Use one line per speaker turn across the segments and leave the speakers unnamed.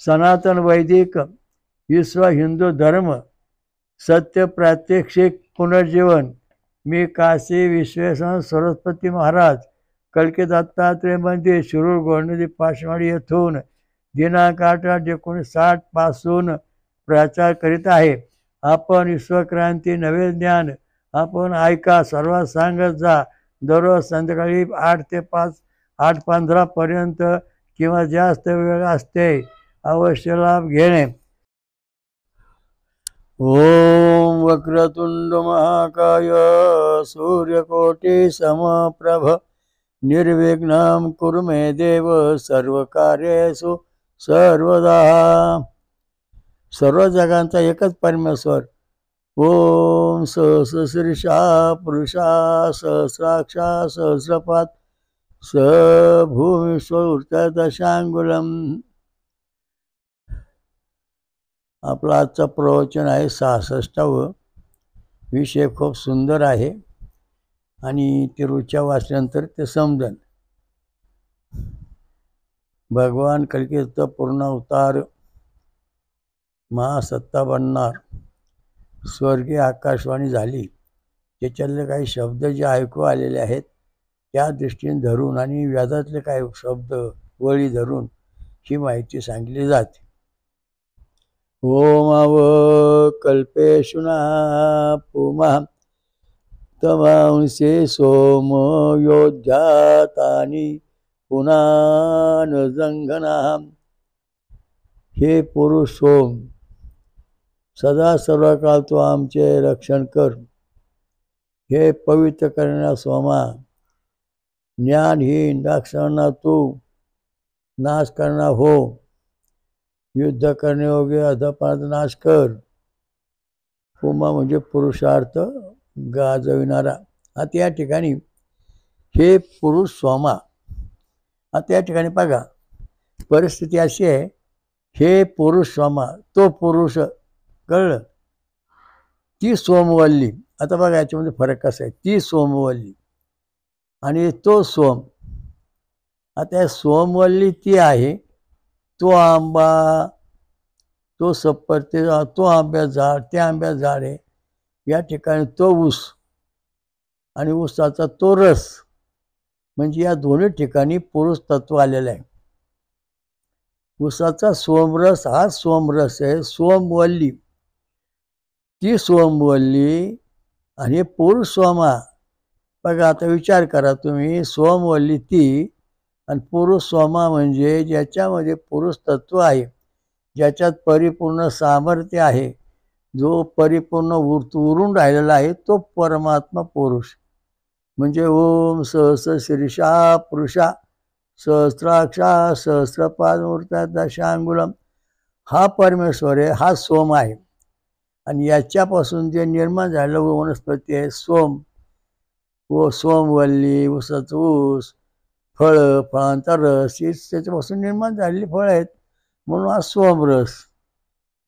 सनातन वैदिक विश्व हिंदू धर्म सत्य प्रात्यक्षिक पुनर्जीवन। मी काशी विश्वेश्वर सरस्वती महाराज कलकी दत्तात्रय मंदिर शिरूर गोंडदी पाचवाडी येथून दिनांक 8/8/1960 पासून प्रचार करीत आहे। आपण विश्वक्रांती नवे ज्ञान आपण ऐका, सर्वात सांगत जा। दररोज संध्याकाळी 8 ते 8:15 पर्यंत किंवा जास्त वेळ असते। अवश्य लाभ घेणे। ओम वक्रतुंड महाकाय सूर्यकोटि समप्रभ निर्विघ्नं कुरु मे देव सर्वकार्येषु सर्वदा। सर्व जगांचा एकच परमेश्वर। ओम सहस्रशीर्षा पुरुषा सहस्राक्षा सहस्रपाद स भूमिश्वर दशांगुलम। आपला आजचा प्रवचन आहे 66व। विषय खूप सुंदर आहे आणि ते रोजच्या वाचल्यानंतर ते समजन। भगवान कलकीचा पूर्ण अवतार महासत्ता बनणार। स्वर्गीय आकाशवाणी झाली, त्याच्यातले काही शब्द जे ऐकू आलेले आहेत त्या दृष्टीने धरून आणि वेदातले काही शब्द वळी धरून ही माहिती सांगितली जाते। ओमाव कल्पेशुना पुमा तमांसे सोम योध्यातानी पुनान जंघना। हे पुरुष सोम, सदा सर्व काळ तो आमचे रक्षण कर। हे पवित्र करण्या सोमा, ज्ञानहीन दाक्षांना तू नाश करणार हो। युद्ध करण्यायोग्य अधपात नाश कर। पुमा म्हणजे पुरुषार्थ गाजविणारा। आता या ठिकाणी हे पुरुष सोमा, आता या ठिकाणी बघा परिस्थिती अशी आहे, हे पुरुष सोमा, तो पुरुष, कळलं? ती सोमवल्ली। आता बघा याच्यामध्ये फरक कसा आहे, ती सोमवल्ली आणि तो सोम। आता सोमवल्ली ती आहे, तो आंबा, तो सप्परते, तो आंब्या झाड, ते आंब्या झाड आहे। या ठिकाणी तो ऊस आणि ऊसाचा तो रस, म्हणजे या दोन्ही ठिकाणी पुरुष तत्व आलेलं आहे। ऊसाचा सोमरस हा सोमरस आहे, सोमवल्ली ती सोमवल्ली आणि पुरुष सोमा। बघा आता विचार करा तुम्ही, सोमवल्ली ती आणि पुरुष सोमा म्हणजे ज्याच्यामध्ये पुरुष तत्व आहे, ज्याच्यात परिपूर्ण सामर्थ्य आहे, जो परिपूर्ण उरून राहिलेला आहे, तो परमात्मा पुरुष। म्हणजे ओम सहस्रशीर्षा पुरुषा सहस्राक्षा सहस्रपाद मूर्ता दशांगुलम, हा परमेश्वर आहे, हा सोम आहे। आणि याच्यापासून जे निर्माण झालेलं वनस्पती आहे सोम, व सोमवल्ली, ऊसाचा ऊस, फळं, फळांचा रस, ही त्याच्यापासून निर्माण झालेली फळं आहेत, म्हणून हा सोमरस।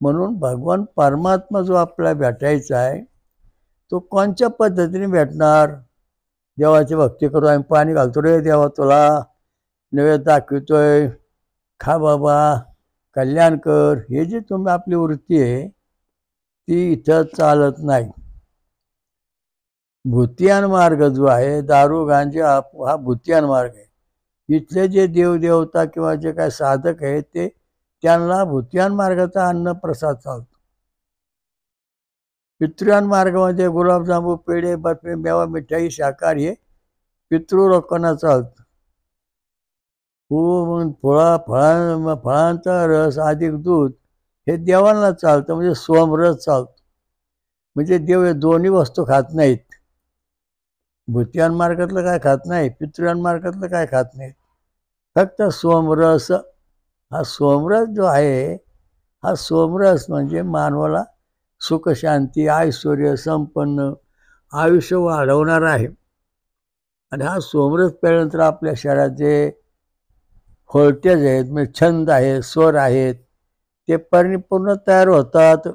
म्हणून भगवान परमात्मा जो आपल्याला भेटायचा आहे तो कोणत्या पद्धतीने भेटणार? देवाची भक्ती करू, आम्ही पाणी घालतो रे देवा तुला, नैवेद्य दाखवतोय, खा बाबा, कल्याण कर, हे जे तुम्ही आपली वृत्ती आहे ती इथं चालत नाही। भूतियान मार्ग जो आहे, दारू गांजे हा भूतियान मार्ग आहे। इथले जे देवदेवता किंवा जे काय साधक आहेत ते त्यांना भूतियान मार्गाचा अन्न प्रसाद चालतो। पितृयान मार्गामध्ये गुलाबजामू, पेढे, बर्फी, मेवा, मिठाई, शाकाहार हे पितृलोकांना चालतं। मग फळांचा रस अधिक दूध हे देवांना चालतं, म्हणजे सोमरस चालतो। म्हणजे देव हे दोन्ही वस्तू खात नाहीत। भूतियान मार्गातलं काय खात नाही, पितृयान मार्गातलं काय खात नाहीत, फक्त सोमरस। हा सोमरस जो आहे, हा सोमरस म्हणजे मानवाला सुख शांती ऐश्वर्य संपन्न आयुष्य वाढवणार आहे। आणि हा सोमरस प्यायल्यानंतर आपल्या शरीरात जे व्होल्टेज आहेत, म्हणजे छंद आहेत, स्वर आहेत, ते परिपूर्ण तयार होतात।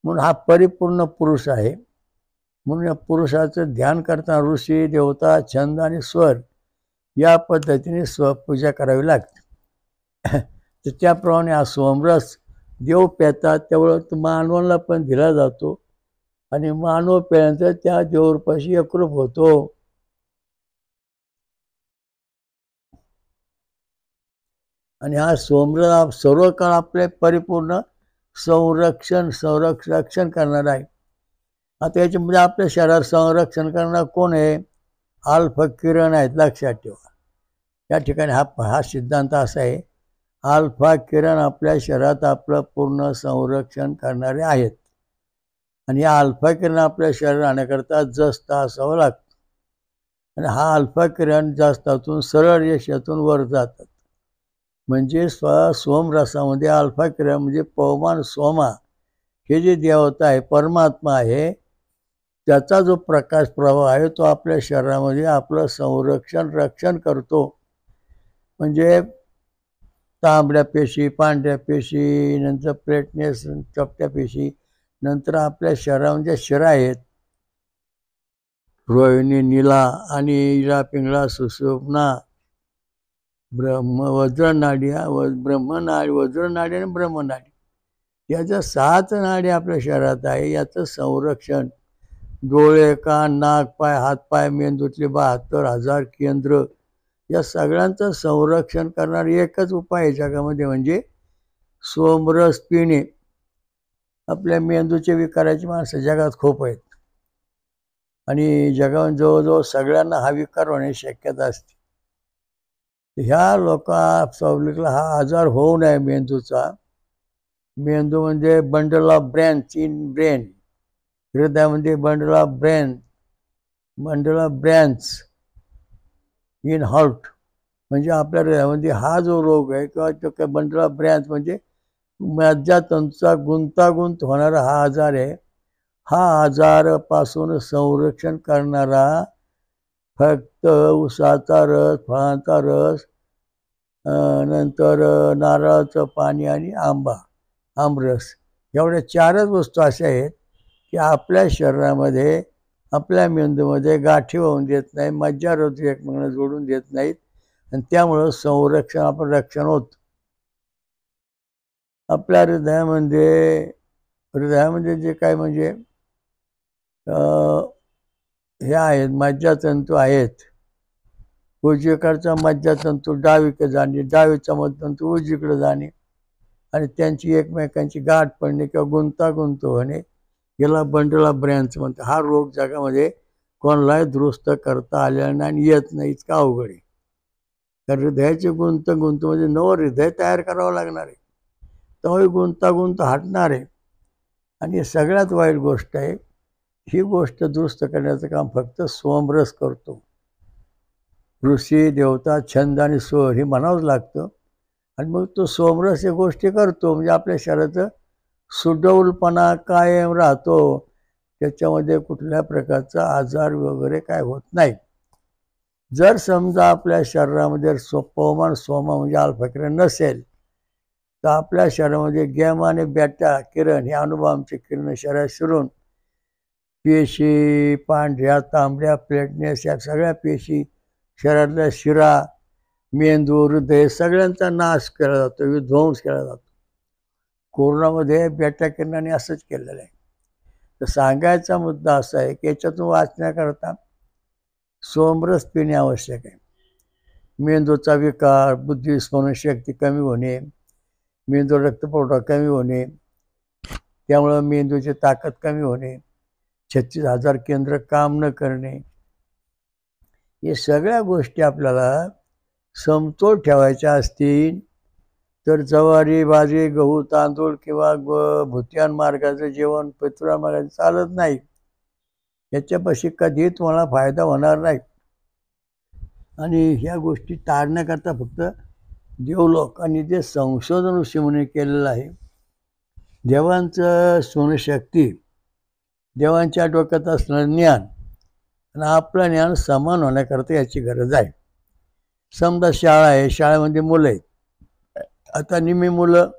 म्हणून हा परिपूर्ण पुरुष आहे। म्हणून या पुरुषाचं ध्यान करताना ऋषी देवता छंद आणि स्वर या पद्धतीने स्वपूजा करावी लागते। तर त्याप्रमाणे हा सोमरस देव पेतात त्यामुळं मानवाला पण दिला जातो आणि मानव पेल्यानंतर त्या देवरूपाशी एकरूप होतो. आणि हा सोमरस सर्व काळ आपले परिपूर्ण संरक्षण करणार आहे. आता याच्यामध्ये आपल्या शरीरात संरक्षण करणार कोण आहे? अल्फा किरण आहेत, लक्षात ठेवा. या ठिकाणी हा सिद्धांत असा आहे, अल्फा किरण आपल्या शरीरात आपलं पूर्ण संरक्षण करणारे आहेत. आणि या अल्फा किरण आपल्या शरीरात आणण्याकरता जस्त असावं लागतं. आणि हा अल्फा किरण जास्तातून सरळ रेषेतून वर जातात. म्हणजे सोमरसामध्ये अल्फा किरण म्हणजे पवमान सोमा हे जे देवता आहे, परमात्मा आहे, त्याचा जो प्रकाश प्रवाह आहे तो आपल्या शरीरामध्ये आपलं रक्षण करतो. म्हणजे तांबड्या पेशी, पांढऱ्या पेशी, नंतर प्लेटनेस, चपट्या पेशी, नंतर आपल्या शरीरामध्ये शिरा आहेत, रोहिणी, नीला आणि इळा, पिंगळा, सुषुम्ना, वज्रनाडी, वज्रनाडी आणि ब्रह्मनाडी, याच्या 7 नाडी आपल्या शरीरात आहे. याचं संरक्षण डोळे, कान, नाक, पाय, हातपाय, मेंदूतले 72,000 केंद्र, या सगळ्यांचं संरक्षण करणार एकच उपाय आहे जगामध्ये, म्हणजे सोमरस पिणे. आपल्या मेंदूचे विकाराची माणसं जगात खूप आहेत आणि जगामध्ये जवळजवळ सगळ्यांना हा विकार होण्याची शक्यता असते. ह्या पब्लिकला हा आजार होऊ नये मेंदूचा. मेंदू म्हणजे bundle of brains in brain. हृदयामध्ये bundle of brains in heart. म्हणजे आपल्या हृदयामध्ये हा जो रोग आहे किंवा तो बंडल ऑफ ब्रेन्स म्हणजे मज्जातंतूचा गुंतागुंत होणारा हा आजार आहे. हा आजारापासून संरक्षण करणारा फक्त उसाचा रस, फळांचा रस, नंतर नारळाचं पाणी आणि आमरस, एवढ्या 4च वस्तू अशा आहेत की आपल्या शरीरामध्ये, आपल्या मेंदूमध्ये गाठी होऊन देत नाही, मज्जारोधी एकमेकांना जोडून देत नाहीत आणि त्यामुळं आपण रक्षण होत. आपल्या हृदयामध्ये जे काय म्हणजे हे आहेत, मज्जातंतू आहेत. उजवीकडचा मज्जातंतू डावीकडे जाणे, डावीचा मज्जातंतू उजवीकडे जाणे आणि त्यांची एकमेकांची गाठ पडणे किंवा गुंतागुंत होणे, याला बंडल ऑफ ब्रेन्स म्हणतात. हा रोग जगामध्ये कोणालाही दुरुस्त करता आलेला नाही आणि येत नाही, इतका अवघड आहे. कारण हृदयाची गुंतगुंत म्हणजे नवं हृदय तयार करावं लागणार आहे, तेव्हा गुंतागुंत हटणार आहे. आणि सगळ्यात वाईट गोष्ट आहे, ही गोष्ट दुरुस्त करण्याचं काम फक्त सोमरस करतो. ऋषी, देवता, छंद आणि स्वर हे म्हणावंच लागतं. आणि मग तो सोमरस या गोष्टी करतो म्हणजे आपल्या शरीराचं सुडौलपणा कायम राहतो. त्याच्यामध्ये कुठल्या प्रकारचा आजार वगैरे काय होत नाही. जर समजा आपल्या शरीरामध्ये पवमान सोमा म्हणजे अल्फा किरण नसेल तर आपल्या शरीरामध्ये गॅमा आणि बॅटा किरण हे अणुबॉम्बचे किरण शरीरात शिरून पेशी, पांढऱ्या, तांबड्या, प्लेटनेस या सगळ्या पेशी, शरीरातल्या शिरा, मेंदू, हृदय सगळ्यांचा नाश केला जातो, विध्वंस केला जातो. कोरोनामध्ये बॅटा किरणाने असंच केलेलं आहे. तर सांगायचा मुद्दा असा आहे की याच्यातून वाचण्याकरता सोमरस पिणे आवश्यक आहे. मेंदूचा विकार, बुद्धी स्मरणशक्ती कमी होणे, मेंदू रक्तपुरवठा कमी होणे, त्यामुळं मेंदूची ताकद कमी होणे, 36,000 केंद्र काम न करणे, हे सगळ्या गोष्टी आपल्याला समतोल ठेवायच्या असतील तर ज्वारी, बाजरी, गहू, तांदूळ किंवा भुतियान मार्गाचं जेवण, पितृ मार्गाचं चालत नाही. याच्यापाशी कधीही तुम्हाला फायदा होणार नाही. आणि ह्या गोष्टी टाळण्याकरता फक्त देवलोकांनी जे संशोधन ऋषीमुनी केलेलं आहे, देवांचं स्मरणशक्ती, देवांच्या डोक्यात असणारं ज्ञान आणि आपलं ज्ञान समान होण्याकरता याची गरज आहे. समजा शाळा आहे, शाळेमध्ये मुलं आहेत. आता निम्मी मुलं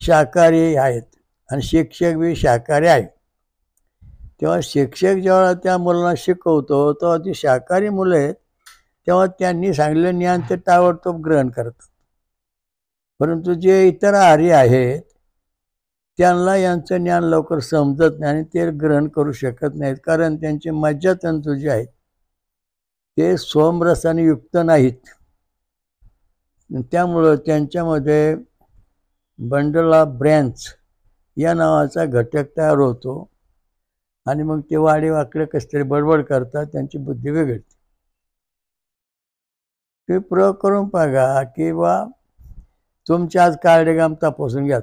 शाकाहारी आहेत आणि शिक्षक बी शाकाहारी आहेत. तेव्हा शिक्षक जेव्हा त्या मुलांना शिकवतो तेव्हा ती शाकाहारी मुलं आहेत, तेव्हा त्यांनी सांगितलेलं ज्ञान ते ताबडतोब ग्रहण करतात. परंतु जे इतर आहारी आहेत त्यांना यांचं ज्ञान लवकर समजत नाही आणि ते ग्रहण करू शकत नाहीत, कारण त्यांचे मज्जातंतू जे आहेत ते सोमरसाने युक्त नाहीत. त्यामुळं त्यांच्यामध्ये बंडल ऑफ ब्रँच या नावाचा घटक तयार होतो आणि मग ते वाकडे कसतरी बडबड करतात, त्यांची बुद्धी बिघडते. ते प्रयोग करून बघा किंवा तुमचे आज कार्डिगाम तपासून घ्या.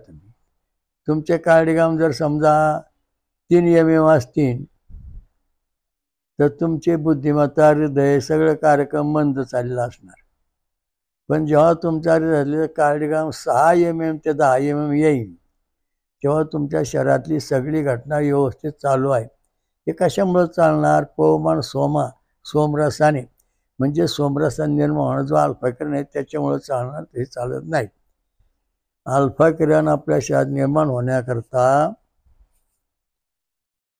तुमचे कार्डिगाम जर समजा 3 MM असतील तर तुमची बुद्धिमत्ता, हृदय सगळं कार्यक्रम मंद चाललेला असणार. पण जेव्हा तुमच्या हृदयातले कार्डिगाम 6 MM ते 10 MM येईल तेव्हा तुमच्या शरीरातली सगळी घटना व्यवस्थित चालू आहे. हे कशामुळे चालणार? पवमान सोमरसाने, म्हणजे सोमरसाने निर्माण होणं जो अल्फा किरण आहे त्याच्यामुळे चालणार, ते चालत नाही. अल्फा किरण आपल्या शरीरात निर्माण होण्याकरता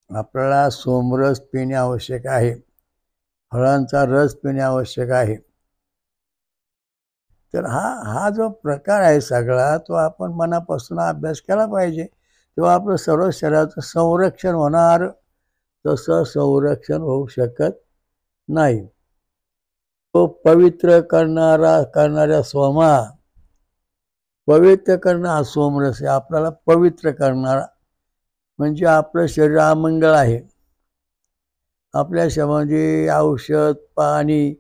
आपल्याला सोमरस पिणे आवश्यक आहे, फळांचा रस पिणे आवश्यक आहे. तर हा जो प्रकार आहे सगळा तो आपण मनापासून अभ्यास केला पाहिजे, तेव्हा आपलं सर्व शरीराचं संरक्षण होणार. तसं संरक्षण होऊ शकत नाही. तो पवित्र करणाऱ्या सोमा, पवित्र करणं हा सोमरस आहे. आपल्याला पवित्र करणारा म्हणजे आपलं शरीर अमंगळ आहे. आपल्या शरीरामध्ये औषध, पाणी,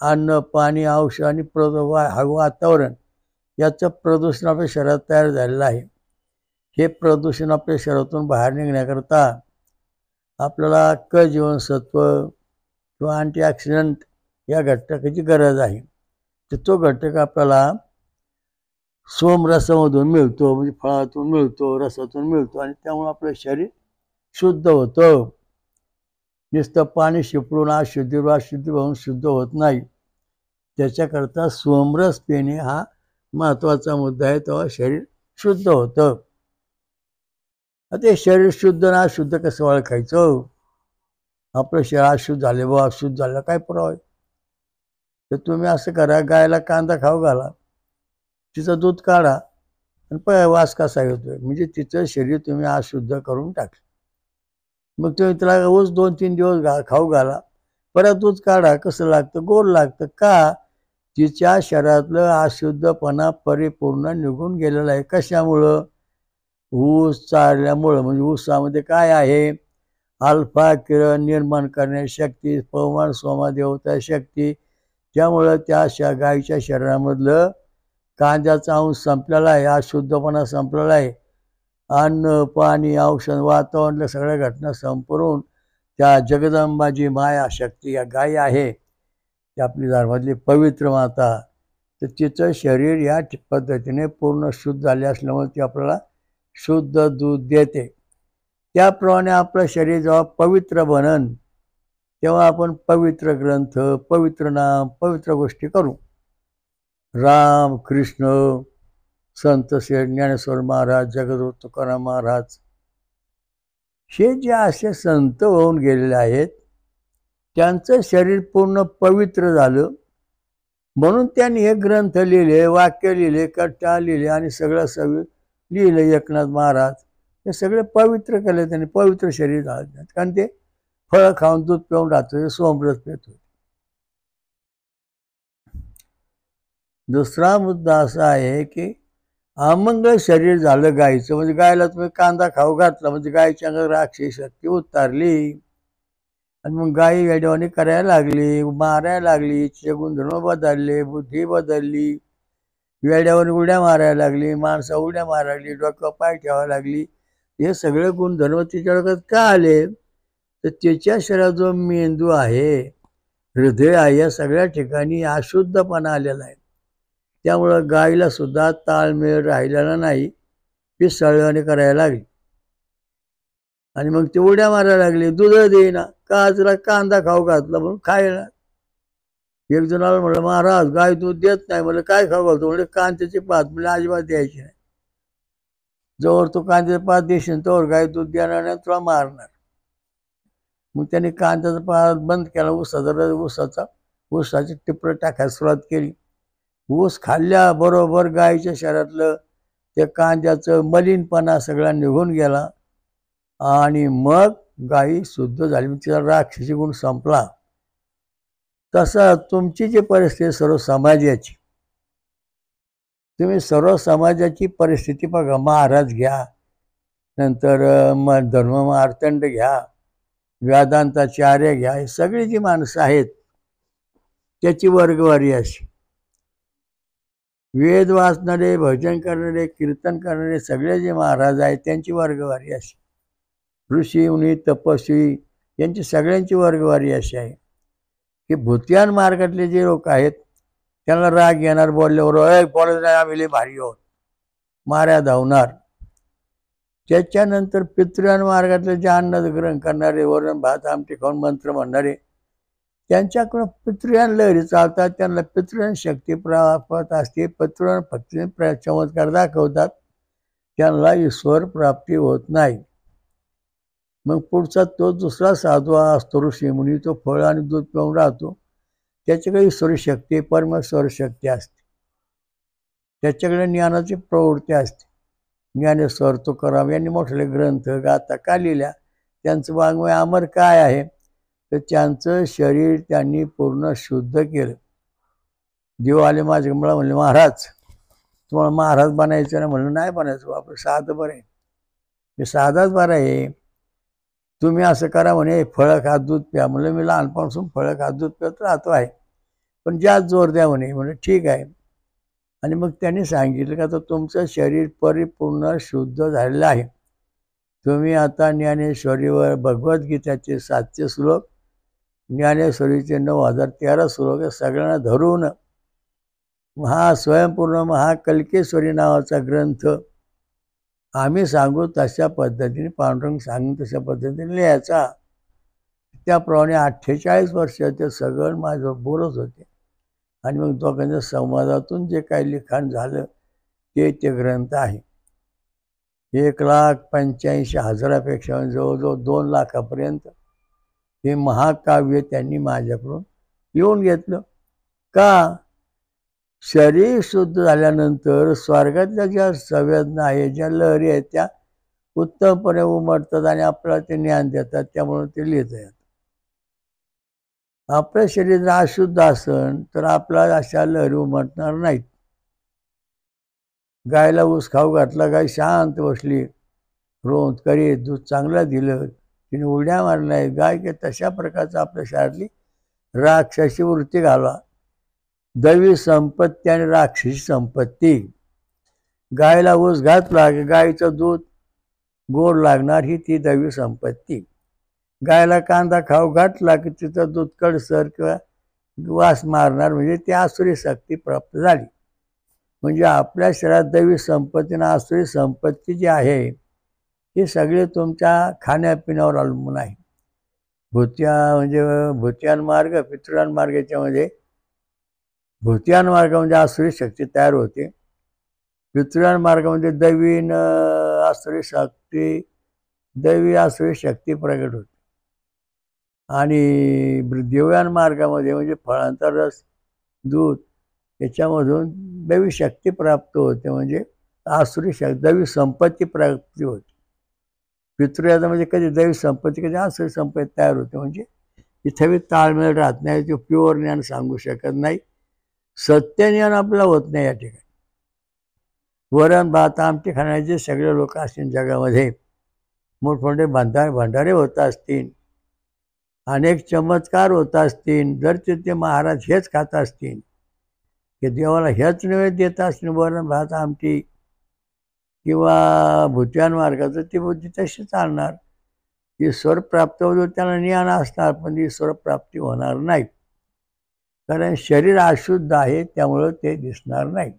अन्न, पाणी, औषध आणि वातावरण याचं प्रदूषण आपल्या शरीरात तयार झालेलं आहे. हे प्रदूषण आपल्या शरीरातून बाहेर निघण्याकरता आपल्याला क जीवनसत्व किंवा अँटीऑक्सिडंट या घटकाची गरज आहे. तर तो घटक आपल्याला सोमरसामधून मिळतो, म्हणजे फळातून मिळतो, रसातून मिळतो आणि त्यामुळे आपलं शरीर शुद्ध होतं. नुसतं पाणी शिपडून अशुद्धी होऊन शुद्ध होत नाही. त्याच्याकरता सोमरस पिणे हा महत्त्वाचा मुद्दा आहे, तेव्हा शरीर शुद्ध होतं. ते शरीर शुद्ध ना अशुद्ध कसं ओळखायचं? आपलं शरीर अशुद्ध झाले व अशुद्ध झालं काय पुरावा आहे? तर तुम्ही असं करा, गायला कांदा खाऊ घाला, तिचं दूध काढा आणि वास कसा येतोय, म्हणजे तिचं शरीर तुम्ही अशुद्ध करून टाकलं. मग तुम्ही तिला रोज 2-3 दिवस खाऊ घाला, परत दूध काढा, कसं लागतं? गोड लागतं. का? तिच्या शरीरातलं अशुद्धपणा परिपूर्ण निघून गेलेला आहे. कशामुळं? ऊस चालल्यामुळं. म्हणजे ऊसामध्ये काय आहे? अल्फा किरण निर्माण करण्याची शक्ती, पवमान सोमा देवता शक्ती, त्यामुळं त्या गायीच्या शरीरामधलं कांद्याचा अंश संपलेला आहे, अशुद्धपणा संपलेला आहे. अन्न, पाणी, औषध, वातावरणातल्या सगळ्या घटना संपून त्या जगदंबाजी माया शक्ती या गाय आहे, ती आपली धर्मातली पवित्र माता, तर तिचं शरीर या पद्धतीने पूर्ण शुद्ध झाले असल्यामुळे ती आपल्याला शुद्ध दूध देते. त्याप्रमाणे आपलं शरीर जेव्हा पवित्र बनन तेव्हा आपण पवित्र ग्रंथ, पवित्र नाम, पवित्र गोष्टी करू. राम, कृष्ण, संत शेठ ज्ञानेश्वर महाराज, जगद्गुरू तुकाराम महाराज, हे जे असे संत होऊन गेलेले आहेत त्यांचं शरीर पूर्ण पवित्र झालं, म्हणून त्यांनी हे ग्रंथ लिहिले, वाक्य लिहिले, कट्टा लिहिले आणि सगळं लिहिले. एकनाथ महाराज हे सगळे पवित्र केले त्यांनी, पवित्र शरीर झालं, कारण ते फळं खाऊन दूध पिऊन राहतो, सोमरस पितो. दुसरा मुद्दा असा आहे की अमंगळ शरीर झालं गायीचं, म्हणजे गायला तुम्ही कांदा खाऊ घातला म्हणजे गायीच्या अंगात राक्षसी शक्ती उतारली आणि मग गायी वेड्यावानी करायला लागली, मारायला लागली, तिचे गुणधर्म बदलले, बुद्धी बदलली, वेड्यावानी उड्या मारायला लागली, माणसं उड्या मारायला लागली, डोक्यावर पाय ठेवायला लागली. हे सगळे गुणधर्म तिच्या डोक्यात का आले? तर तिच्या शरीरात जो मेंदू आहे, हृदय आहे, या सगळ्या ठिकाणी अशुद्धपणा आलेला आहे. त्यामुळं गायीला सुद्धा ताळमेळ राहिलेला नाही, पिसाळवाणी करायला लागली आणि मग ती उड्या मारायला लागली, दूध देईना. का? तिला कांदा खाऊ घातला म्हणून खायला. एक जणाला म्हणलं, महाराज गाय दूध देत नाही. म्हणलं काय खाऊ घालतो? म्हणजे कांद्याची पात. म्हणजे अजिबात द्यायची नाही. जोवर तू कांद्याची पात देशील तोवर गाय दूध देणार नाही, तुला मारणार. मग त्याने कांद्याचा पात बंद केला, ऊसाची टिपरं टाकायला सुरुवात केली. ऊस खाल्ल्याबरोबर गायीच्या शरीरातलं ते कांद्याचं मलिनपणा सगळा निघून गेला आणि मग गायी शुद्ध झाली, तिचा राक्षसी गुण संपला. तसं तुमची जी परिस्थिती सर्व समाजाची, तुम्ही सर्व समाजाची परिस्थिती बघा. महाराज घ्या, नंतर धर्म मार्तंड घ्या, वेदांताचार्य घ्या, ही सगळी जी माणसं आहेत त्याची वर्गवारी अशी. वेद वाचणारे, भजन करणारे, कीर्तन करणारे सगळे जे महाराज आहेत त्यांची वर्गवारी अशी. ऋषी मुनी तपस्वी यांची सगळ्यांची वर्गवारी अशी आहे की भूतियान मार्गातले जे लोक आहेत त्यांना राग येणार, बोलल्यावर बोलत नाही आम्ही लय भारी आहोत, माऱ्या धावणार. त्याच्यानंतर पितृयान मार्गातले जे अन्न ग्रहण करणारे, वरण भात आमटे खाऊन मंत्र म्हणणारे, त्यांच्याकडून पितृयान लहरी चालतात, त्यांना पितृयान शक्ती प्राप्त असते, पितृयान फक्त चमत्कार दाखवतात, त्यांना ईश्वर प्राप्ती होत नाही. मग पुढचा तो दुसरा साधू असतो ऋषीमुनी, तो फळ आणि दूध पिऊन राहतो, त्याच्याकडे ईश्वरी शक्ती, परमेश्वर शक्ती असते, त्याच्याकडे ज्ञानाची प्रवृत्ती असते. ज्ञानेश्वर तुकाराम यांनी मोठे ग्रंथ गाथा का लिहिल्या, त्यांचं वाङ्मय अमर काय आहे, तर त्यांचं शरीर त्यांनी पूर्ण शुद्ध केलं. देव आले माझ्या मला म्हणले, महाराज तुम्हाला महाराज बनायचं ना. म्हणलं नाही बनायचं बापरे, साधं बरं आहे, मी साधाच बरं आहे, तुम्ही असं करा म्हणे, फळं खात दूध प्या. म्हणलं मी लहानपणापासून फळं खात दूध पित राहतो आहे, पण जास्त जोर द्या म्हणे. म्हणजे ठीक आहे. आणि मग त्यांनी सांगितलं का तर तुमचं शरीर परिपूर्ण शुद्ध झालेलं आहे. तुम्ही आता ज्ञानेश्वरीवर भगवद्गीताचे 700 श्लोक, ज्ञानेश्वरीचे 9013 श्लोक सगळ्यांना धरून स्वयंपूर्ण महाकल्केश्वरी नावाचा ग्रंथ आम्ही सांगू तशा पद्धतीने, पांडुरंग सांगून तशा पद्धतीने लिहायचा. त्याप्रमाणे 48 वर्ष ते सगळं माझं बोलत होते. आणि मग दोघांच्या संवादातून जे काही लिखाण झालं ते ग्रंथ आहे. 1,85,000पेक्षा जवळजवळ 2 लाखापर्यंत हे महाकाव्य त्यांनी माझ्याकडून येऊन घेतलं. का? शरीर शुद्ध झाल्यानंतर स्वर्गातल्या ज्या संवेदना आहेत, ज्या लहरी आहेत, त्या उत्तमपणे उमटतात आणि आपल्याला ते ज्ञान देतात, त्यामुळे ते लिहिता येतात. आपलं शरीर अशुद्ध असेल तर आपल्याला अशा लहरी उमटणार नाहीत. गायला ऊस खाऊ घातला, गाय शांत बसली, रोंद करीत, दूध चांगलं दिलं, तिने उड्या मारल्या, गाय की तशा प्रकारचं आपल्या शरीरातली राक्षसी वृत्ती घालवा. दैवी संपत्ती आणि राक्षसी संपत्ती. गायला ऊस घातला की गायीचं दूध गोड लागणार, ही ती दैवी संपत्ती. गायला कांदा खाऊ घातला की तिचं दूध कडसर किंवा वास मारणार, म्हणजे ती आसुरी शक्ती प्राप्त झाली. म्हणजे आपल्या शरीरात दैवी संपत्ती आणि आसुरी संपत्ती जी आहे ही सगळे तुमच्या खाण्यापिण्यावर अवलंबून आहे. भूतियान मार्ग, पितृयान मार्ग, याच्यामध्ये भूतियान मार्गामध्ये आसुरी शक्ती तयार होते, पितृयान मार्गामध्ये दैवी आसुरी शक्ती प्रगट होते, आणि देवयान मार्गामध्ये म्हणजे फळांचा रस, दूध, याच्यामधून दैवी शक्ती प्राप्त होते, म्हणजे आसुरी दैवी संपत्ती प्राप्ती होते. पितृयानामध्ये कधी दैवी संपत्ती, कधी आसुरी संपत्ती तयार होते. म्हणजे इथे ताळमेळ राहत नाही, ते प्युअर ज्ञान सांगू शकत नाही, सत्य ज्ञान आपल्याला होत नाही. या ठिकाणी वरण भात आमटे खाण्याचे सगळे लोक असतील जगामध्ये, मोठमोठे भंडारे होत असतील, अनेक चमत्कार होत असतील, जर ते महाराज हेच खात असतील, की देवाला हेच नैवेद्य देत असतील, वरण भात आमटी किंवा भूतियान मार्गाचं, ती बुद्धी तशी चालणार. ईश्वर प्राप्त होतो त्याला ज्ञान असणार, पण ईश्वर प्राप्ती होणार नाही, कारण शरीर अशुद्ध आहे, त्यामुळं ते दिसणार नाही.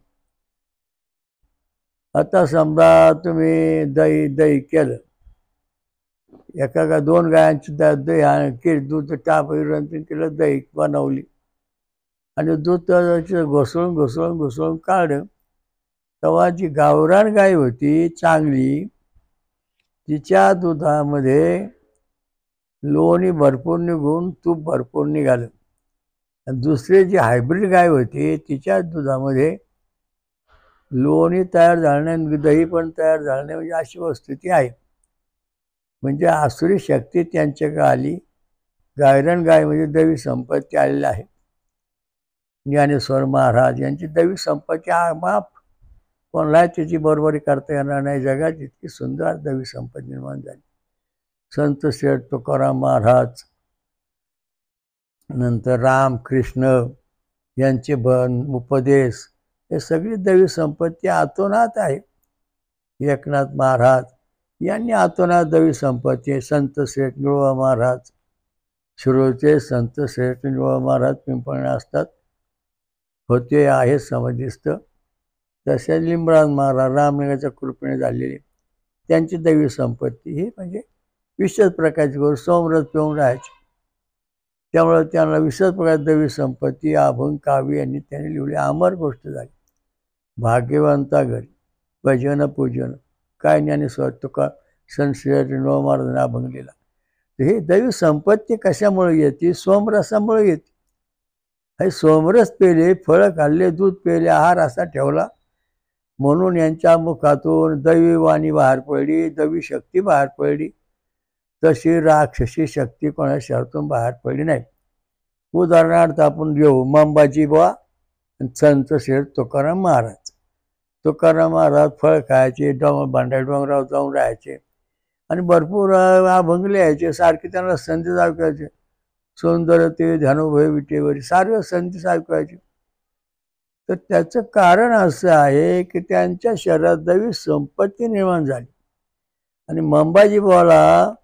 आता समजा तुम्ही दही केलं, एका 2 गायांची दही दूध टाकून केलं, दही बनवली आणि दूध घुसळून काढलं, तेव्हा जी गावरान गाय होती चांगली, तिच्या दुधामध्ये लोणी भरपूर निघून तूप भरपूर निघालं. दुसरी जी हायब्रिड गाय होती तिच्या दुधामध्ये लोणी तयार झालं नाही, दही पण तयार झालं नाही, म्हणजे अशी वस्तुस्थिती आहे. म्हणजे आसुरी शक्ती त्यांच्याकडे आली. गायरण गाय म्हणजे दैवी संपत्ती आलेली आहे. ज्ञानेश्वर महाराज यांची दैवी संपत्ती माप कोणालाही त्याची बरोबरी करता येणार नाही. जगात इतकी सुंदर दैवी संपत्ती निर्माण झाली. संत श्रेष्ठ तुकाराम महाराज, नंतर रामकृष्ण यांचे उपदेश, हे सगळी दैवी संपत्ती अतोनात आहे. एकनाथ महाराज यांनी अतोनात दैवी संपत्ती. संत श्रेष्ठ निळोबा महाराज, शिरोळचे संत श्रेष्ठ निळोबा महाराज पिंपळणे असतात, होते, आहे समाधिस्थ. तसे लिंबराज महाराज रामलिंगाच्या कृपेने झालेले, त्यांची दैवी संपत्ती ही म्हणजे विशेष प्रकारची गोष्ट. सोमरस पिऊन राहायचे, त्यामुळे त्यांना विशेष प्रकारची दैवी संपत्ती अभंग काव्य यांनी त्यांनी लिहिली. अमर गोष्ट झाली. भाग्यवंता घरी भजन पूजन काय ज्ञानेश्वर तुका संत श्रेष्ठ निळोबा महाराजांनी अभंग लिहिला. ही दैवी संपत्ती कशामुळे येते? सोमरसामुळे येते. हे सोमरस पेले, फळं खाल्ले, दूध पेले, आहार असा ठेवला म्हणून यांच्या मुखातून दैवी वाणी बाहेर पडली, दैवी शक्ती बाहेर पडली. तशी राक्षसी शक्ती कोणा शहरातून बाहेर पडली नाही. उदाहरणार्थ आपण घेऊ मंबाजी बुवा, संत श्रेष्ठ तुकाराम महाराज. तुकाराम महाराज फळ खायचे, डोंगरावर जाऊन राहायचे आणि भरपूर अभंग लिहायचे. सारखे त्यांना संधी ऐकायचे. सौंदर्य ते ध्यानोभय विटेवरी सारे संधी ऐकायचे. तर त्याचं कारण असं आहे की त्यांच्या शरीरात दैवी संपत्ती निर्माण झाली आणि मंबाजी बुवाला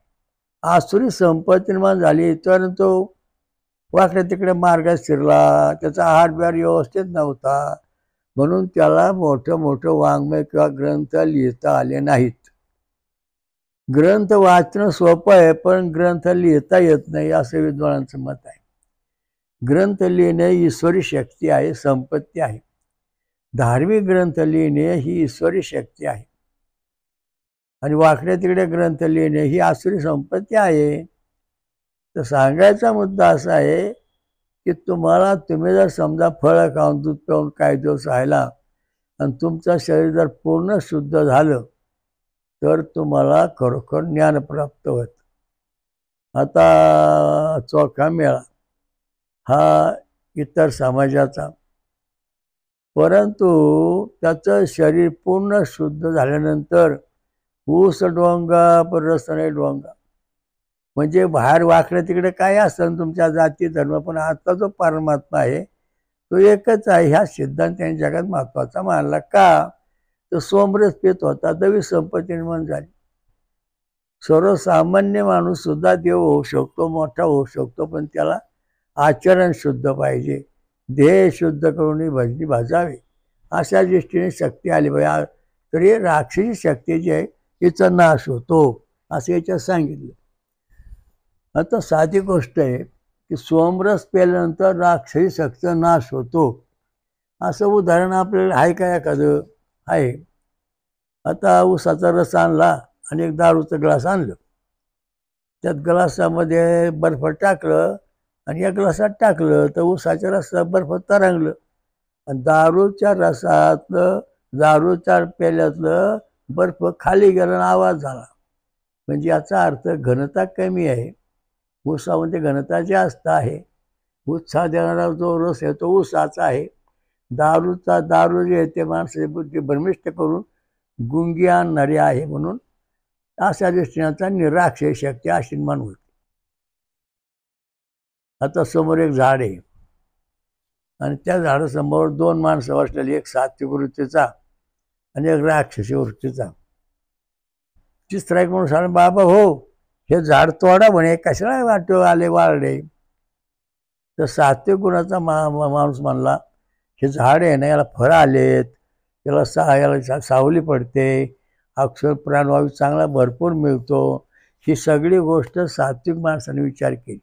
आसुरी संपत्ती निर्माण झाली. तर तो वाकड्या तिकडे मार्गात शिरला, त्याचा आहार बिहार व्यवस्थित नव्हता, म्हणून त्याला मोठं मोठं वाङ्मय किंवा ग्रंथ लिहिता आले नाहीत. ग्रंथ वाचणं सोपं आहे, पण ग्रंथ लिहिता येत नाही असं विद्वानांचं मत आहे. ग्रंथ लिहिणे ईश्वरी शक्ती आहे, संपत्ती आहे. धार्मिक ग्रंथ लिहिणे ही ईश्वरी शक्ती आहे आणि वाकड्या तिकडे ग्रंथ लिहिणे ही आसुरी संपत्ती आहे. तर सांगायचा मुद्दा असा आहे की तुम्ही जर समजा फळं खाऊन दूध पिऊन काही दिवस राहिला आणि तुमचं शरीर जर पूर्ण शुद्ध झालं तर तुम्हाला खरोखर ज्ञान प्राप्त होत. आता चोखा मेळा हा इतर समाजाचा, परंतु त्याचं शरीर पूर्ण शुद्ध झाल्यानंतर ऊस डोंगा पर रस नाही डोंगा. म्हणजे बाहेर वाकडे तिकडे काय असतं तुमच्या जाती धर्म, पण आता जो परमात्मा आहे तो एकच आहे. ह्या सिद्धांत त्यांनी जगात महत्वाचा मानला. का? तर सोमरस पेत होता, दैवी संपत्ती निर्माण झाली. सर्वसामान्य माणूस सुद्धा देव होऊ शकतो, मोठा होऊ शकतो, पण त्याला आचरण शुद्ध पाहिजे. देह शुद्ध करून भजनी भाजावे अशा दृष्टीने शक्ती आली पाहिजे. तर हे राक्षसी शक्ती जी आहे हिचा नाश होतो असं याच्यात सांगितलं. आता साधी गोष्ट आहे की सोमरस प्यायल्यानंतर राक्षसी शक्तीचा नाश होतो असं उदाहरण आपल्याला आहे का एखादं? आहे. आता ऊसाचा रस आणला आणि एक दारूचा ग्लास आणलं, त्यात ग्लासामध्ये बर्फ टाकलं आणि या ग्लासात टाकलं तर ऊसाच्या रसात बर्फ तरंगलं आणि दारूच्या प्याल्यातलं बर्फ खाली गेला, आवाज झाला. म्हणजे याचा अर्थ घनता कमी आहे. ऊसामध्ये घनता जास्त आहे. उत्साह देणारा जो रस आहे तो ऊसाचा आहे. दारू जे आहे ते माणसाची बुद्धी भ्रमिष्ट करून गुंगी आणणारी आहे. म्हणून अशा दृष्टीने निराक्षय शक्ती अशी निर्माण होते. आता समोर एक झाड आहे आणि त्या झाडासमोर दोन माणसं बसलेली, एक सात्विक वृत्तीचा आणि एक राक्षसी वृत्तीचा. तिसरा एक म्हणून सांग, बाबा हो हे झाड तोडा म्हणे, कशाला वाटो आले वारडे. तर सात्विक गुणाचा माणूस म्हणला, हे झाड आहे ना, याला फळं आलेत, याला सावली पडते, अक्षर प्राणवायू चांगला भरपूर मिळतो. ही सगळी गोष्ट सात्विक माणसाने विचार केली.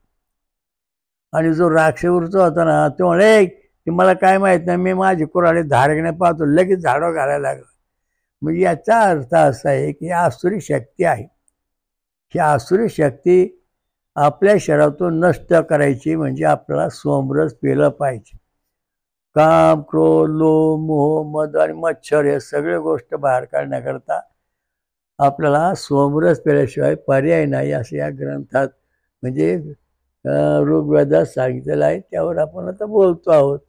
आणि जो राक्षसवृत्त होता ना तो म्हणे की मला काय माहीत नाही, मी माझी कुऱ्हाडी धारगणे पाहतो, लगेच झाडं घालायला लागलं. म्हणजे याचा अर्थ असा आहे की ही आसुरी शक्ती आहे. ही आसुरी शक्ती आपल्या शरीरातून नष्ट करायची म्हणजे आपल्याला सोमरस पिलं पाहिजे. काम, क्रोध, लोभ, मोह, मद आणि मच्छर हे सगळे गोष्ट बाहेर काढण्याकरता आपल्याला सोमरस पिल्याशिवाय पर्याय नाही असं या ग्रंथात म्हणजे ऋग्वेदात सांगितलेलं आहे. त्यावर आपण आता बोलतो आहोत.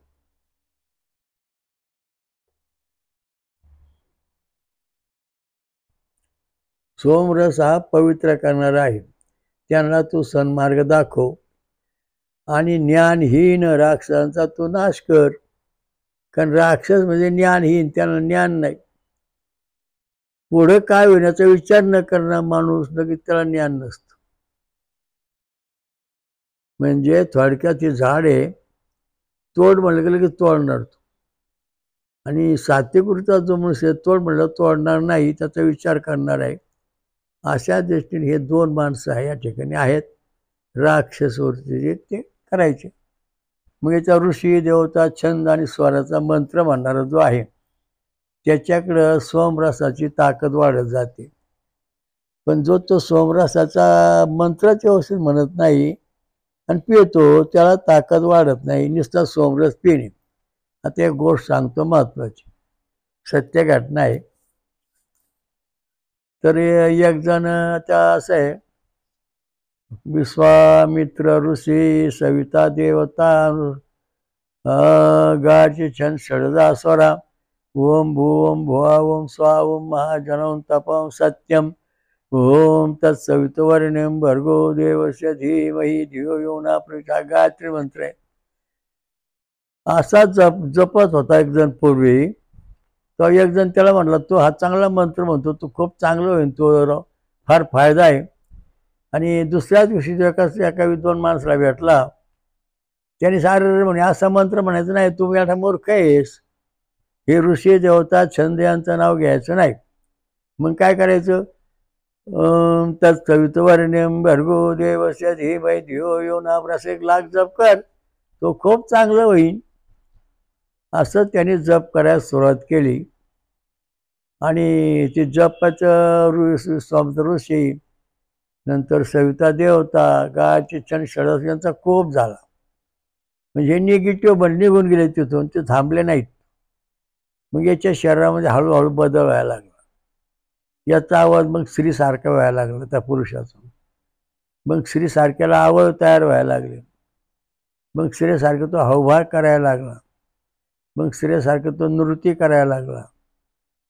सोमरस हा पवित्र करणारा आहे. त्यांना तू सन्मार्ग दाखव आणि ज्ञानहीन राक्षसांचा तू नाश कर. कारण राक्षस म्हणजे ज्ञानहीन, त्यांना ज्ञान नाही. पुढं काय होईल याचा विचार न करणार माणूस लगेच त्याला ज्ञान नसतं. म्हणजे थोडक्यात हे झाड आहे, तोड म्हणलं की लगेच तोडणार तो. आणि सात्यकृतीचा जो मनुष्य तोड म्हणलं तोडणार नाही, त्याचा विचार करणार आहे. अशा दृष्टीने हे दोन माणसं आहे या ठिकाणी आहेत. राक्षसवरती जे ते करायचे. मग याचा ऋषी देवता छंद आणि स्वराचा मंत्र म्हणणारा जो आहे त्याच्याकडं सोमरसाची ताकद वाढत जाते. पण जो तो सोमरसाचा मंत्रच व्यवस्थित म्हणत नाही आणि पितो त्याला ताकद वाढत नाही, नुसता सोमरस पिणे. आता एक गोष्ट सांगतो महत्वाची, सत्य घटना आहे. तर एक जण त्या असं आहे, विश्वामित्र ऋषी सविता देवता गाची छंद षडजा स्वरा ओम भूम भुवा ओम स्वा ओम महाजनम तपम सत्यम ओम तत्सवितुवरेण्यं भर्गो देवस्य धीमहि धियो यो न प्रचोदयात्. गायत्री मंत्र आहे. असा जपत होता एक जण पूर्वी. तो एक जण त्याला म्हटला, तो हा चांगला मंत्र म्हणतो, तो खूप चांगलं होईल, तो फार फायदा आहे. आणि दुसऱ्याच दिवशी एका विद्वान माणसाला भेटला. त्याने सारे म्हणे असा मंत्र म्हणायचं नाही, तू एवढा मूर्ख आहेस. हे ऋषी देवता छंद यांचं नाव घ्यायचं नाही. मग काय करायचं? ओम तत्सवितुवरेण्यं भर्गो देवस्य धीमहि धियो यो न प्रचोदयात्. असं 1 लाख जप कर, तो खूप चांगलं होईल. असं त्याने जप करायला सुरुवात केली. आणि ते जपाचं ऋषी नंतर सविता देवता गायत्री छंद षडज यांचा कोप झाला. म्हणजे निगेटिव्ह निघून गेले तिथून, ते थांबले नाहीत. मग याच्या शरीरामध्ये हळूहळू बदल व्हायला लागला. याचा आवाज मग स्त्रीसारखा व्हायला लागला त्या पुरुषाचा. मग स्त्रीसारख्याला आवड तयार व्हायला लागली. मग स्त्रीसारखं तो हावभाव करायला लागला. मग स्त्रियासारखं तो नृत्य करायला लागला.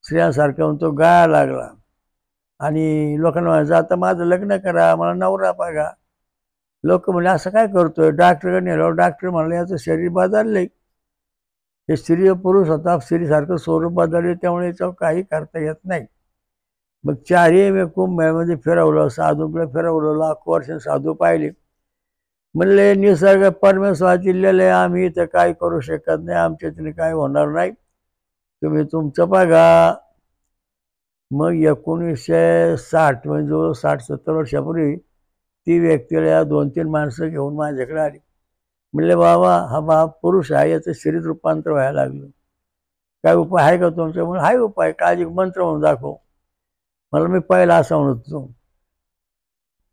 स्त्रियांसारखं तो गायला लागला. आणि लोकांना म्हणायचं, आता माझं लग्न करा, मला नवरा बघा. लोक म्हणले असं काय करतोय? डॉक्टरकडे नेलो. डॉक्टर म्हणले याचं शरीर बदललंय. हे स्त्री पुरुष होता, स्त्रीसारखं स्वरूप बदलले, त्यामुळे याच्यावर काही करता येत नाही. मग 4ही कुंभमेळ्यामध्ये फिरवलं, साधूकडे फिरवलं, लाखो वर्ष साधू पाहिले. म्हणले निसर्ग परमेश्वर दिलेले, आम्ही इथं काय करू शकत नाही, आमच्यातून काय होणार नाही, तुम्ही तुमचं बघा. मग 1960 म्हणजे जवळ 60-70 वर्षापूर्वी ती व्यक्तीला 2-3 माणसं घेऊन माझ्याकडे आली. म्हणले बाबा हा बाप पुरुष आहे, याचं शरीर रूपांतर व्हायला लागलं, काय उपाय आहे का तुमच्यामुळे? हाय उपाय, काळजी मंत्र म्हणून दाखव. मला मी पहिला असं म्हणत होतो,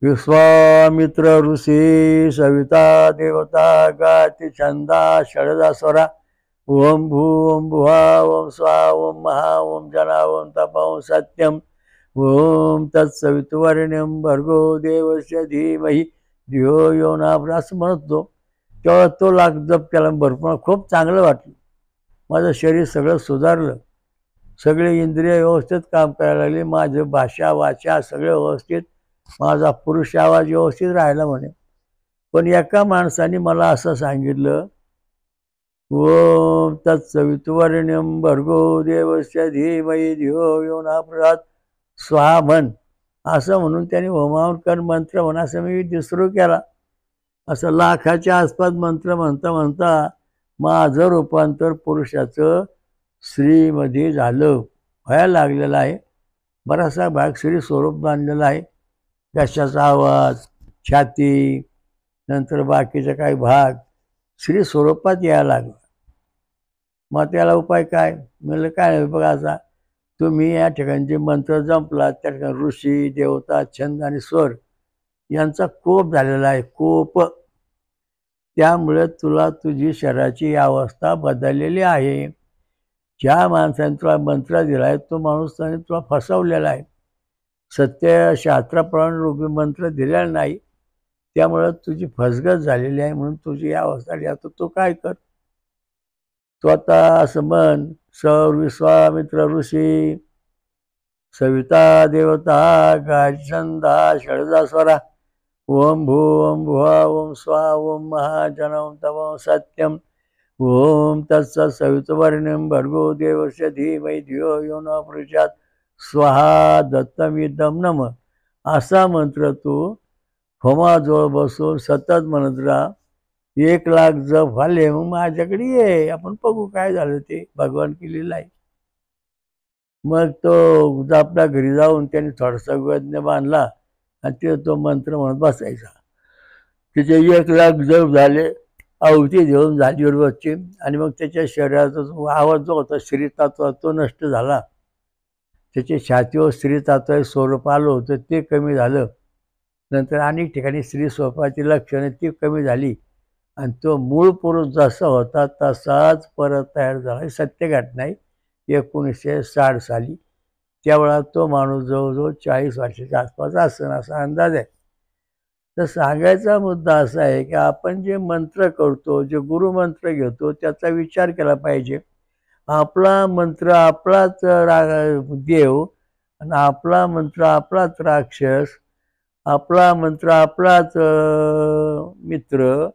विश्वामित्र ऋषी सविता देवता गायत्री छंदा षडजा स्वरा ओम भूम भुवा ओम स्वा ओम महा ओम जना ओम तप ओम सत्यम ओम तत्सवितुवरेण्यं भर्गो देवस्य धीमहि धियो यो न प्रचोदयात्. असं म्हणतो. तेव्हा तो लाख जप केला. भरपूर खूप चांगलं वाटलं. माझं शरीर सगळं सुधारलं. सगळे इंद्रिय व्यवस्थित काम करायला लागले. माझं भाषा वाचा सगळं व्यवस्थित. माझा पुरुष आवाज व्यवस्थित राहिला म्हणे. पण एका माणसाने मला असं सांगितलं, ओम तत्सवितुवरेण्यं भर्गो देवस्य धीमहि धियो यो न प्रचोदयात् स्वाहा म्हण. असं म्हणून त्याने होमावर कर मंत्र म्हणा असं मी सुरू केला. असं लाखाच्या आसपास मंत्र म्हणता म्हणता माझं रूपांतर पुरुषाचं स्त्रीमध्ये झालं, व्हायला लागलेलं आहे. बराचसा भाग स्त्री स्वरूप बांधलेला आहे. घशाचा आवाज, छाती, नंतर बाकीचे काही भाग स्त्री स्वरूपात यायला लागला. मग त्याला उपाय काय? म्हणलं काय नाही बघा, असा तुम्ही या ठिकाणी जे मंत्र जपला त्या ठिकाणी ऋषी देवता छंद आणि स्वर यांचा कोप झालेला आहे, कोप. त्यामुळे तुला तुझी शरीराची अवस्था बदललेली आहे. ज्या माणसाने तुला मंत्र दिला आहे तो माणूस त्याने तुला फसवलेला आहे. सत्य शास्त्राप्रमाणे रूपी मंत्र दिलेला नाही. त्यामुळं तुझी फसगत झालेली आहे, म्हणून तुझी ही अवस्था आली. आता तू काय कर, तू आता असं म्हण, विश्वामित्र ऋषी, सविता देवता, गायछंदा षडजा स्वरा, ओम भू ओम भुवा ओम स्वा ओम महाजनम तम सत्यम, ओम तत्सवितुर्वरेण्यं भर्गो देवस्य धीमहि धियो यो न प्रचोदयात्, स्वाहा दत्तमिदं नमः. असा मंत्र तू होमाजवळ बसून सतत म्हणत राहा. 1,00,000 जप झाले मग माझ्याकडे ये, आपण बघू काय झालं ते, भगवान केलेलं आहे. मग तो आपल्या घरी जाऊन त्याने थोडासा यज्ञ बांधला आणि ते तो मंत्र म्हणत बसायचा. तिचे 1,00,000 जप झाले, आहुती देऊन झाली रोजची. आणि मग त्याच्या शरीराचा आवाज जो होता श्री तत्व तो नष्ट झाला. त्याच्या छातीवर श्री तत्व स्वरूप आलं होतं ते कमी झालं. नंतर अनेक ठिकाणी श्री स्वरूपाची लक्षणं ती कमी झाली आणि तो मूळ पुरुष जसा होता तसाच परत तयार झाला. सत्य घटना आहे. 1960 साली त्यावेळा तो माणूस जवळजवळ 40 वर्षाच्या आसपास असेल असा अंदाज आहे. तर सांगायचा मुद्दा असा आहे की आपण जे मंत्र करतो, जे गुरुमंत्र घेतो त्याचा विचार केला पाहिजे. आपला मंत्र आपलाच देव आणि आपला मंत्र आपलाच राक्षस, आपला मंत्र आपलाच मित्र,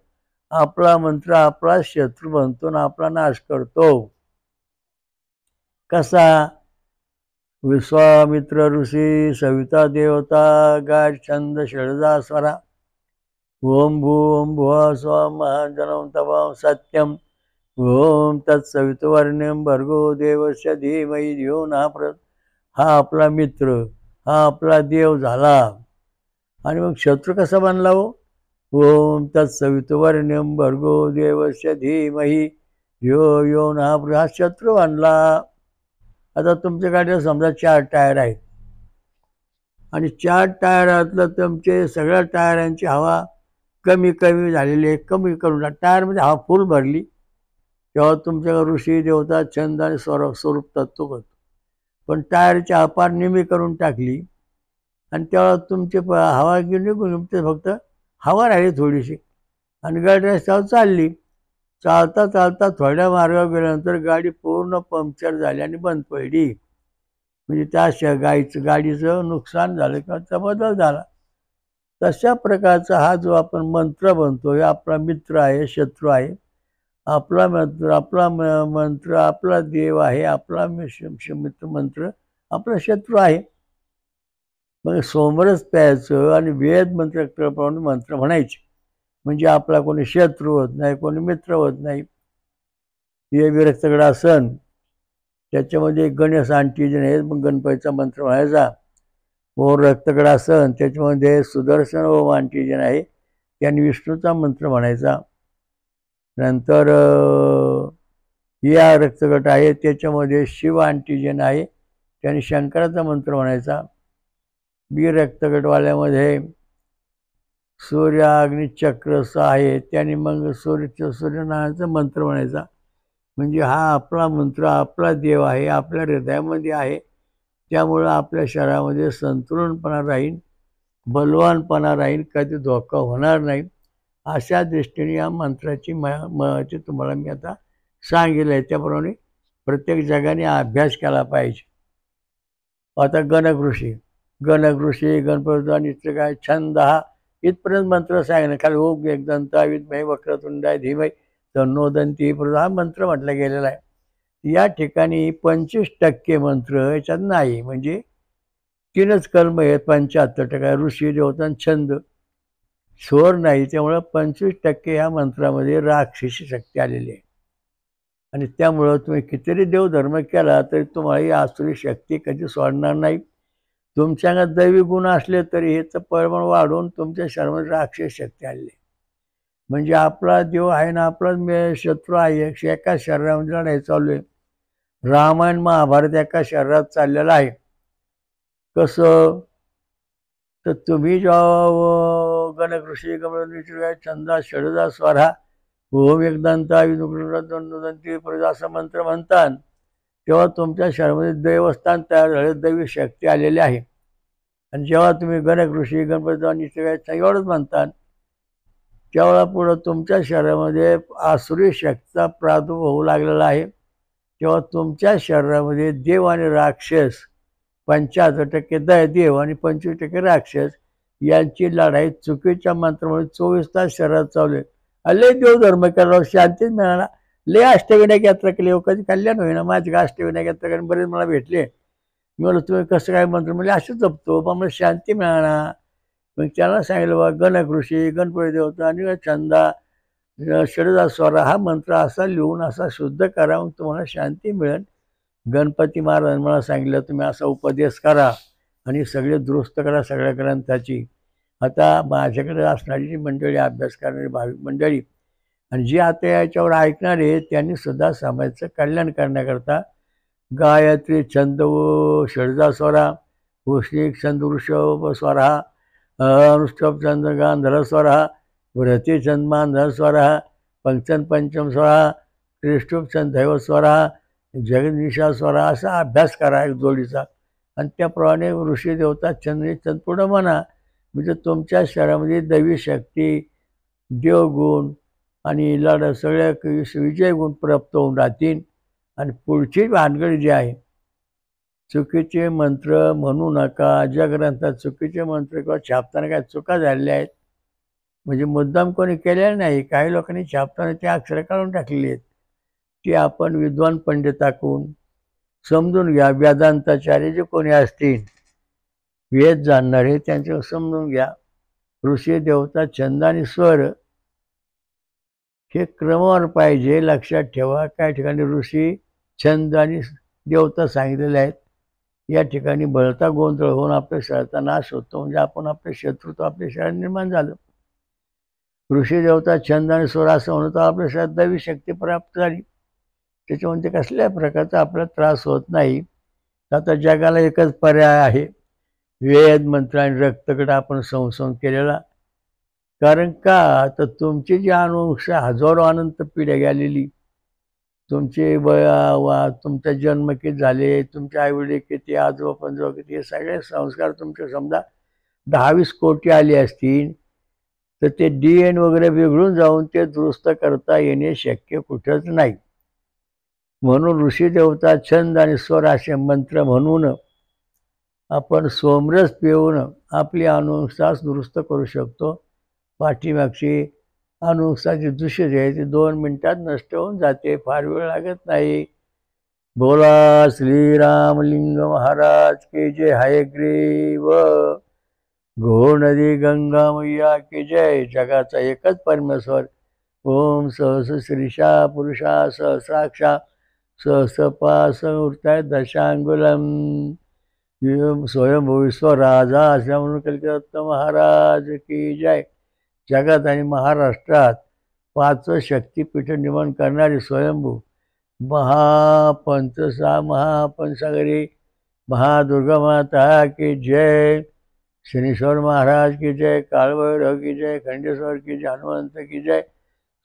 आपला मंत्र आपला शत्रू बनतो आणि आपला नाश करतो. कसा? विश्वामित्र ऋषी, सविता देवता, गाय छंद षडजा स्वरा, ओम भू ओम भुवा स्व महाजनम तम सत्यम, ओम तत्सवितुर्वरेण्यं भर्गो देवस्य धीमहि धियो न प्रचोदयात्. हा आपला मित्र, हा आपला देव झाला. आणि मग शत्रू कसा बनला हो? ओम तत्सवितुर्वरेण्यं भर्गो देवस्य धीमहि धियो यो न प्रचोदयात्. हा शत्रू बनला. आता तुमच्या गाडीला समजा 4 टायर आहेत आणि 4 टायरातलं तुमचे सगळ्या टायरांची हवा कमी कमी झालेली आहे. कमी करून टायरमध्ये हवा फुल भरली तेव्हा तुमच्या ऋषी देवता छंद आणि स्वरूप तत्व करतो. पण टायरची अपार निमी करून टाकली आणि तेव्हा तुमची हवा निघून ते फक्त हवा राहिली थोडीशी आणि गाडी रस्त्यावर चालली. चालता चालता थोड्या मार्गावर गेल्यानंतर गाडी पूर्ण पंक्चर झाली आणि बंद पडली. म्हणजे त्या गाडीचं नुकसान झालं किंवा त्याचा बदल झाला. तशा प्रकारचा हा जो आपण मंत्र बनतो हे आपला मित्र आहे, शत्रू आहे. आपला मंत्र आपला देव आहे, आपला मित्र मंत्र आपला शत्रू आहे. मग सोमरस प्यायचं आणि वेद मंत्राप्रमाणे मंत्र म्हणायचे. म्हणजे आपला कोणी शत्रू होत नाही, कोणी मित्र होत नाही. हे विरक्तगडासन त्याच्यामध्ये गणेश अंटीजन आहे, मग गणपतीचा मंत्र म्हणायचा. ओम रक्तगडासन त्याच्यामध्ये सुदर्शन ओम अंटीजन आहे, त्यांनी विष्णूचा मंत्र म्हणायचा. नंतर या रक्तगट आहे त्याच्यामध्ये शिव अंटीजन आहे, त्यांनी शंकराचा मंत्र म्हणायचा. बी रक्तगटवाल्यामध्ये सूर्य अग्नी चक्र आहे, त्याने मग सूर्यनारायणाचा मंत्र म्हणायचा. म्हणजे हा आपला मंत्र आपला देव आहे, आपल्या हृदयामध्ये आहे. त्यामुळं आपल्या शरीरामध्ये संतुलनपणा राहील, बलवानपणा राहील, कधी धोका होणार नाही. अशा दृष्टीने या मंत्राची तुम्हाला मी आता सांगितलं आहे. त्याप्रमाणे प्रत्येक जगाने अभ्यास केला पाहिजे. आता गणक ऋषी गणपती आणि काय छंद हा इथपर्यंत मंत्र सांगितलं. खाली ओम एकदंता विद्महे वक्रतुंडाय धीमहि तन्नो दन्ती हा मंत्र म्हटला गेलेला आहे. या ठिकाणी 25% मंत्र याच्यात नाही. म्हणजे 3च कलम आहेत. 75% ऋषी देवता छंद स्वर नाही. त्यामुळं 25% ह्या मंत्रामध्ये राक्षसी शक्ती आलेली आहे. आणि त्यामुळं तुम्ही कितीतरी देवधर्म केला तरी तुम्हाला ही आसुरी शक्ती कधी सोडणार नाही. तुमच्या अंगात दैवी गुण असले तरी ह्याचं परिमाण वाढवून तुमच्या शरीरामध्ये राक्षस शक्ती आलेली. म्हणजे आपला देव आहे ना आपला शत्रू आहे. एका शरीरामध्ये लढाई चालू आहे. रामायण महाभारत एका शरीरात चाललेलं आहे. कसं? तर तुम्ही जेव्हा गणकृषी गमनिचूया छंदा षडजा स्वरा ओम एकदंता विनुदंती असं मंत्र म्हणतात, तेव्हा तुमच्या शरीरामध्ये देवस्थान तयार झाले, दैवी शक्ती आलेली आहे. आणि जेव्हा तुम्ही गणकृषी गणपती निश्चयाचा एवढंच म्हणतात, त्यावेळेला पुढं तुमच्या शरीरामध्ये आसुरी शक्तीचा प्रादुर्भाव होऊ लागलेला आहे. तेव्हा तुमच्या शरीरामध्ये देव आणि राक्षस 75% देव आणि 25% राक्षस यांची लढाई चुकीच्या मंत्रामुळे 24 तास शरीरात चालू आहे. लय देवधर्म केला, शांतीच मिळाला. लय अष्टविनायक यात्रा केली, कधी कल्याण होईना. माझी अष्टविनायक यात्रा करून बरेच मला भेटले. मी म्हणलं तुम्ही कसं काय मंत्र, म्हणजे असं जपतो पण मला शांती मिळाला. मग त्याला सांगितलं बा गणकृषी गणपती देवता आणि छंदा षडजा स्वरा हा मंत्र असा लिहून असा शुद्ध करा, मग तुम्हाला शांती मिळेल. गणपती महाराज मला सांगितलं तुम्ही असा उपदेश करा आणि सगळे दुरुस्त करा सगळ्या ग्रंथाची. आता माझ्याकडे असणारी जी मंडळी, अभ्यास करणारी भाविक मंडळी आणि जी आता याच्यावर ऐकणार आहे, त्यांनी सुद्धा समाजाचं कल्याण करण्याकरता गायत्री छंद व षडजा स्वरा, भूषणिक छंद वृषभ स्वरा, अनुष्ठभ छंद गांधर स्वरा, व्रती छंद मांधर स्वरा, पंचन पंचम स्वरा, त्रिष्टुभ छंद दैव स्वरा, जगदीशा स्वरा असा अभ्यास करा एक जोडीचा. आणि त्याप्रमाणे ऋषी देवता छंद पुढं म्हणा, म्हणजे तुमच्या शरीरामध्ये दैवी शक्ती, देवगुण आणि सगळ्या विजय गुण प्राप्त होऊन राहतील. आणि पुढची भानगड जी आहे, चुकीचे मंत्र म्हणू नका. ज्या ग्रंथात चुकीचे मंत्र किंवा छापताना काय चुका झालेल्या आहेत, म्हणजे मुद्दाम कोणी केलेला नाही, काही लोकांनी छापताना ते अक्षरं काढून टाकलेली आहेत, ती आपण विद्वान पंडिताकडून समजून घ्या. वेदांताचार्य जे कोणी असतील, वेद जाणणारे, त्यांचे समजून घ्या. ऋषी देवता छंद आणि स्वर हे क्रमावर पाहिजे, लक्षात ठेवा. काही ठिकाणी ऋषी छंद आणि देवता सांगितलेले आहेत, या ठिकाणी बळता गोंधळ होऊन आपल्या शरीराचा नाश होतो, म्हणजे आपण आपले शत्रुत्व आपल्या शरीरात निर्माण झालं. ऋषी देवता छंद आणि स्वर असं म्हणतो आपल्या शरीरात दैवी शक्ती प्राप्त झाली, त्याच्यामध्ये कसल्याही प्रकारचा आपल्याला त्रास होत नाही. आता जगाला एकच पर्याय आहे, वेद मंत्र आणि रक्तगट आपण संसर्ग केलेला. कारण का तर तुमची जी अनुवंश हजारो अनंत पिढ्या गेलेली, तुमचे तुमचा जन्म किती झाले, तुमचे आईवडील किती, आजोबा पंजोबा किती, हे सगळे संस्कार तुमचे समजा 10-20 कोटी आले असतील, तर ते DNA वगैरे बिघडून जाऊन ते दुरुस्त करता येणे शक्य कुठंच नाही. म्हणून ऋषी देवता छंद आणि स्वर असे मंत्र म्हणून आपण सोमरस पिऊन आपली अनुवंशास दुरुस्त करू शकतो. पाठीमागची अनुवंशाची दूषित आहे ती 2 मिनिटात नष्ट होऊन जाते, फार वेळ लागत नाही. बोला श्रीरामलिंग महाराज की जय. हयग्रीव गो नदी गंगा मैया की जय. जगाचा एकच परमेश्वर ओम सहस श्रीशा पुरुषा सहस्राक्षा सहस्रपास मूर्ताय दशांगुलम स्वयंभू विश्वराजा अशा म्हणून कलिकदत्त महाराज की जय. जगात आणि महाराष्ट्रात 5 शक्तिपीठ निर्माण करणारी स्वयंभू महापंचसा महापंचसागरी महादुर्गा माता की जय. शनीश्वर महाराज की जय. काळभैरव की जय. खंडेश्वर की जय. हनुमंत की जय.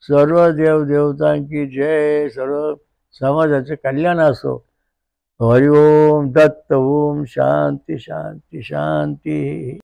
सर्व देवदेवतांची जय. सर्व समाजाचे कल्याण असो. हरि ओम दत्त ओम. शांती शांती शांती.